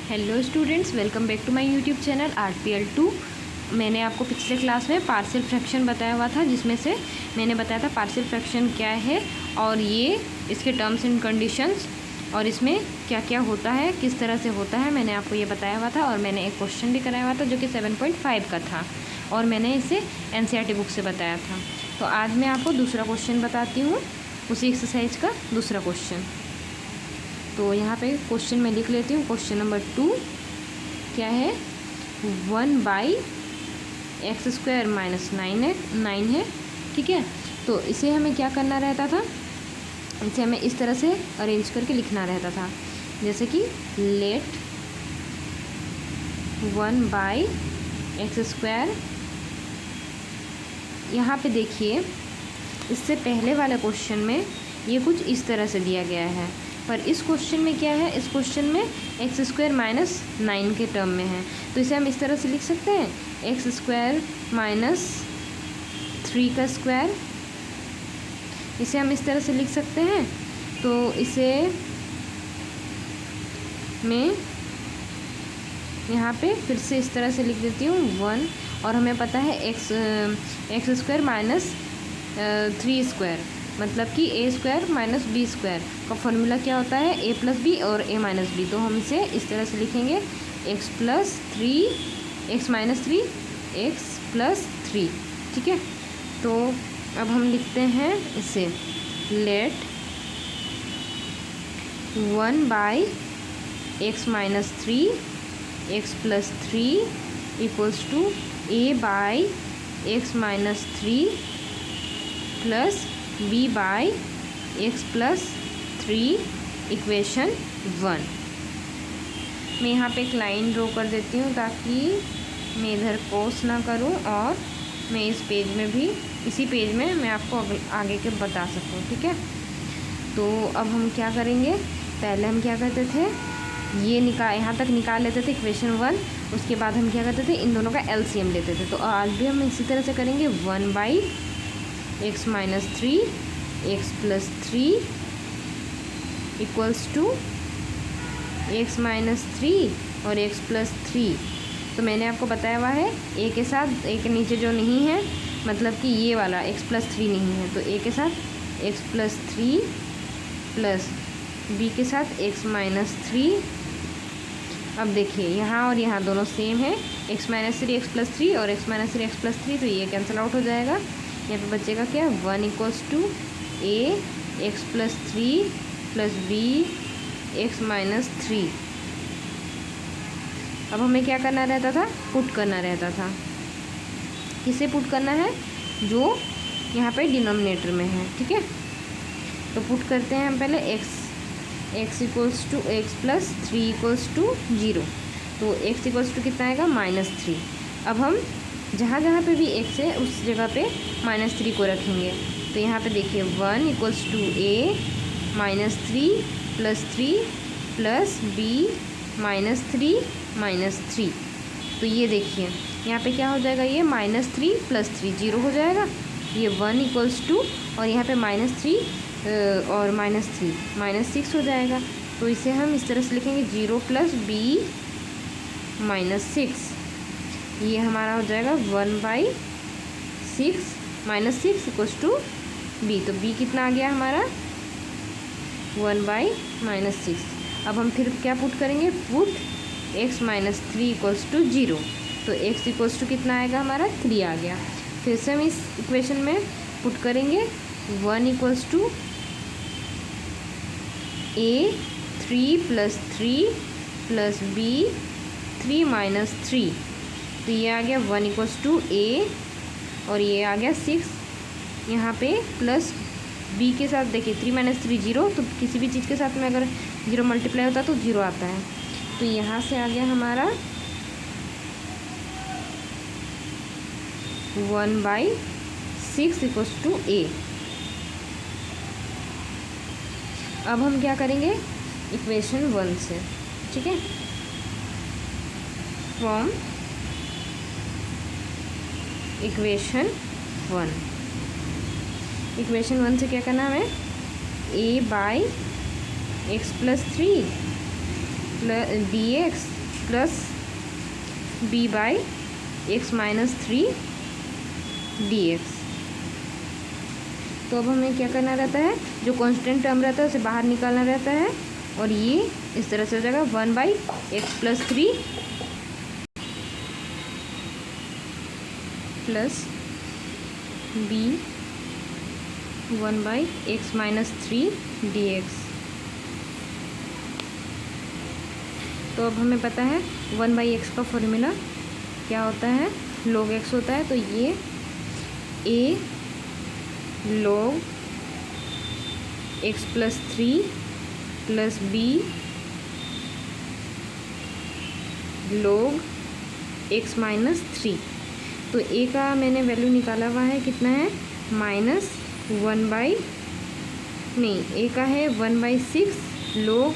Hello students, welcome back to my YouTube channel RPL2। मैंने आपको पिछले क्लास में पार्शियल फ्रैक्शन बताया हुआ था, जिसमें से मैंने बताया था पार्शियल फ्रैक्शन क्या है और ये इसके टर्म्स एंड कंडीशंस और इसमें क्या क्या होता है, किस तरह से होता है, मैंने आपको ये बताया हुआ था। और मैंने एक क्वेश्चन भी कराया हुआ था जो कि 7.5 का था और मैंने इसे NCERT बुक से बताया था। तो आज मैं आपको दूसरा क्वेश्चन बताती हूँ, उसी एक्सरसाइज का दूसरा क्वेश्चन। तो यहाँ पे क्वेश्चन मैं लिख लेती हूँ। क्वेश्चन नंबर 2 क्या है, 1/x² माइनस 9 है, ठीक है। तो इसे हमें क्या करना रहता था, इसे हमें इस तरह से अरेंज करके लिखना रहता था, जैसे कि लेट 1/x²। यहाँ पे देखिए, इससे पहले वाले क्वेश्चन में ये कुछ इस तरह से दिया गया है, पर इस क्वेश्चन में क्या है, इस क्वेश्चन में x² माइनस 9 के टर्म में है। तो इसे हम इस तरह से लिख सकते हैं, x² माइनस 3 का स्क्वायर, इसे हम इस तरह से लिख सकते हैं। तो इसे मैं यहाँ पे फिर से इस तरह से लिख देती हूँ 1, और हमें पता है x² माइनस 3² मतलब कि a² माइनस b² का फॉर्मूला क्या होता है, a प्लस बी और a माइनस बी। तो हम इसे इस तरह से लिखेंगे x माइनस 3 x प्लस 3, ठीक है। तो अब हम लिखते हैं इसे, let 1/x minus 3 x plus 3 equals to a/x minus 3 plus b/x plus 3 equation 1। मैं यहाँ पे एक लाइन ड्रॉ कर देती हूँ ताकि मैं इधर कोस ना करूँ और मैं इस पेज में भी, इसी पेज में मैं आपको आगे के बता सकूँ, ठीक है। तो अब हम क्या करेंगे, पहले हम क्या करते थे, ये यहाँ तक निकाल लेते थे इक्वेशन 1, उसके बाद हम क्या करते थे, इन दोनों का LCM लेते थे। तो आज भी हम इसी तरह से करेंगे, 1/x minus 3 x plus 3 equals to x minus 3 और x प्लस 3। तो मैंने आपको बताया हुआ है a के साथ, a के नीचे जो नहीं है, मतलब कि ये वाला x प्लस 3 नहीं है, तो a के साथ x प्लस 3 प्लस b के साथ x माइनस 3। अब देखिए, यहाँ और यहाँ दोनों सेम है, x माइनस 3 x प्लस 3 और x माइनस 3 x प्लस 3, तो ये कैंसिल आउट हो जाएगा। यहाँ पे बचेगा क्या, 1 equals to a x plus 3 plus b x minus 3। अब हमें क्या करना रहता था, पुट करना रहता था। किसे पुट करना है, जो यहाँ पे डिनोमिनेटर में है, ठीक है। तो पुट करते हैं हम पहले x equals to x plus 3 equals to 0। तो x इक्वल्स टू कितना आएगा, -3। अब हम जहाँ जहाँ पे भी x है उस जगह पे -3 को रखेंगे। तो यहाँ पे देखिए 1 equals to a -3 plus 3 plus b -3 तो ये देखिए यहाँ पे क्या हो जाएगा, ये -3 प्लस 3 0 हो जाएगा। ये 1 इक्वल्स टू, और यहाँ पे -3 और -3 -6 हो जाएगा। तो इसे हम इस तरह से लिखेंगे 0 प्लस b -6, ये हमारा हो जाएगा 1/6 -6 इक्वल्स टू b। तो b कितना आ गया हमारा, 1/6। अब हम फिर क्या पुट करेंगे, put x minus 3 equals to 0। तो x इक्वल्स टू कितना आएगा हमारा, 3 आ गया। फिर से हम इस इक्वेशन में पुट करेंगे, 1 equals to a 3 plus 3 plus b 3 minus 3। तो ये आ गया 1 इक्वल्स टू a, और ये आ गया 6 यहाँ पे, प्लस b के साथ देखिए 3 माइनस 3 0, तो किसी भी चीज़ के साथ में अगर 0 मल्टीप्लाई होता है तो 0 आता है। तो यहाँ से आ गया हमारा 1/6 इक्वल्स टू a। अब हम क्या करेंगे, इक्वेशन 1 से, ठीक है, फ्रॉम इक्वेशन 1 से क्या करना हमें, a/x plus 3 D X plus B by X minus 3 dx। तो अब हमें क्या करना रहता है, जो कांस्टेंट टर्म रहता है उसे बाहर निकालना रहता है और ये इस तरह से हो जाएगा 1/x+3 plus b 1/x-3 dx। तो अब हमें पता है 1/x का फॉर्मूला क्या होता है, log x होता है। तो ये a log x+3 plus b log x-3। तो a का मैंने वैल्यू निकाला हुआ है, कितना है, a का है 1/6 log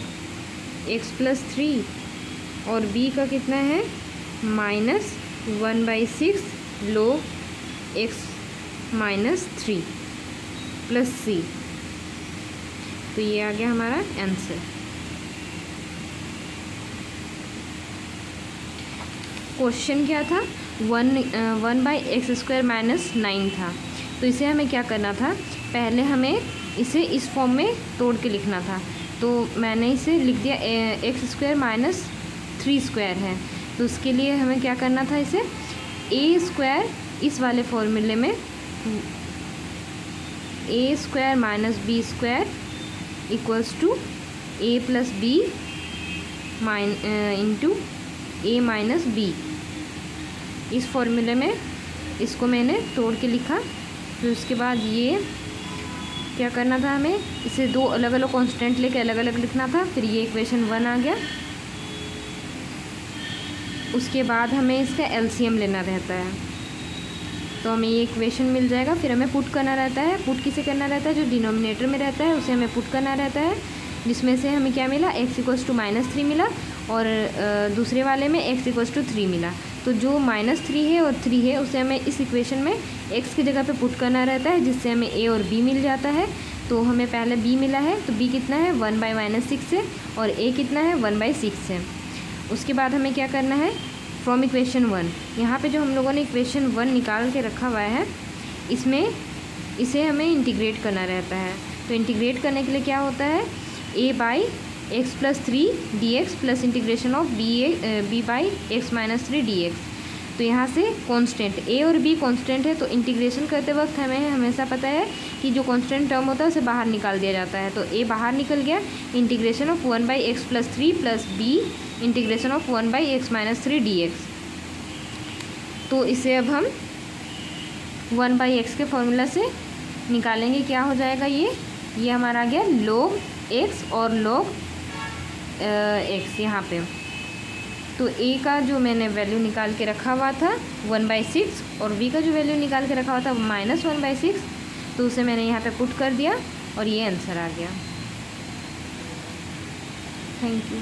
x+3 और b का कितना है -1/6 log x-3 प्लस c। तो ये आ गया हमारा आंसर। क्वेश्चन क्या था, 1/x² -9 था। तो इसे हमें क्या करना था, पहले हमें इसे इस फॉर्म में तोड़ के लिखना था। तो मैंने इसे लिख दिया x² - 3² है। तो उसके लिए हमें क्या करना था, इसे a² इस वाले फॉर्मूले में a² - b² equals to a + b into a - b। इस फॉर्मूले में इसको मैंने तोड़ के लिखा। फिर उसके बाद ये क्या करना था, हमें इसे दो अलग अलग कांस्टेंट लेके अलग अलग लिखना था। फिर ये इक्वेशन 1 आ गया। उसके बाद हमें इसका एलसीएम लेना रहता है, तो हमें ये इक्वेशन मिल जाएगा। फिर हमें पुट करना रहता है। पुट किसे करना रहता है, जो डिनोमिनेटर में रहता है उसे हमें पुट करना रहता है, जिसमें से हमें क्या मिला, x = -3 मिला और दूसरे वाले में x = 3 मिला। तो जो -3 है और 3 है उसे हमें इस इक्वेशन में x की जगह पे पुट करना रहता है, जिससे हमें a और b मिल जाता है। तो हमें पहले b मिला है, तो b कितना है 1/-6 है और a कितना है 1/6 है। उसके बाद हमें क्या करना है, फ्रॉम इक्वेशन 1, यहाँ पे जो हम लोगों ने इक्वेशन 1 निकाल के रखा हुआ है, इसमें इसे हमें इंटीग्रेट करना रहता है। तो इंटीग्रेट करने के लिए क्या होता है, a/x+3 dx plus integration of b/x-3 dx। तो यहाँ से कांस्टेंट a और b कांस्टेंट है, तो इंटीग्रेशन करते वक्त हमें हमेशा पता है कि जो कांस्टेंट टर्म होता है उसे बाहर निकाल दिया जाता है। तो a बाहर निकल गया, integration of 1/x+3 plus b integration of 1/x-3 dx। तो इसे अब हम 1/x के फॉर्मूला से निकालेंगे। क्या हो जाएगा, ये हमारा आ गया log x और log x यहाँ पे। तो a का जो मैंने वैल्यू निकाल के रखा हुआ था 1/6 और b का जो वैल्यू निकाल के रखा हुआ था -1/6, तो उसे मैंने यहाँ पे पुट कर दिया और ये आंसर आ गया। Thank you.